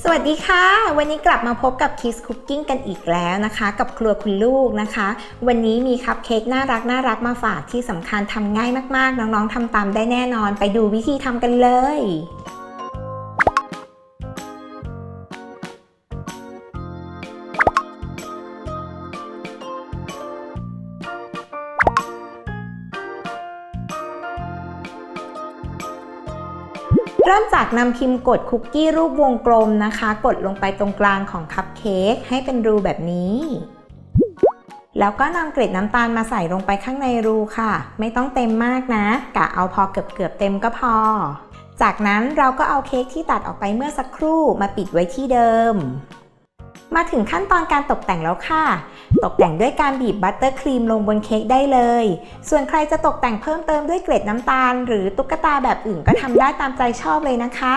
สวัสดีค่ะวันนี้กลับมาพบกับ Kids Cooking กันอีกแล้วนะคะกับครัวคุณลูกนะคะวันนี้มีคัพเค้กน่ารักมาฝากที่สำคัญทำง่ายมากๆน้องๆทำตามได้แน่นอนไปดูวิธีทำกันเลยเริ่มจากนำพิมพ์กดคุกกี้รูปวงกลมนะคะกดลงไปตรงกลางของคัพเค้กให้เป็นรูแบบนี้แล้วก็นำเกล็ดน้ำตาลมาใส่ลงไปข้างในรูค่ะไม่ต้องเต็มมากนะกะเอาพอเกือบเต็มก็พอจากนั้นเราก็เอาเค้กที่ตัดออกไปเมื่อสักครู่มาปิดไว้ที่เดิมมาถึงขั้นตอนการตกแต่งแล้วค่ะตกแต่งด้วยการบีบบัตเตอร์ครีมลงบนเค้กได้เลยส่วนใครจะตกแต่งเพิ่มเติมด้วยเกล็ดน้ำตาลหรือตุ๊กตาแบบอื่นก็ทำได้ตามใจชอบเลยนะคะ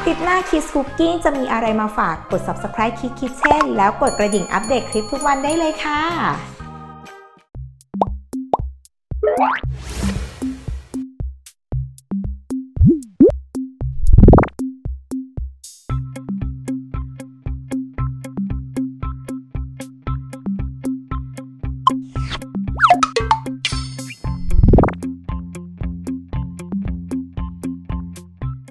คลิปหน้า Kids Cooking จะมีอะไรมาฝากกด Subscribe Kids Kitchen แล้วกดกระดิ่งอัปเดตคลิปทุกวันได้เลยค่ะ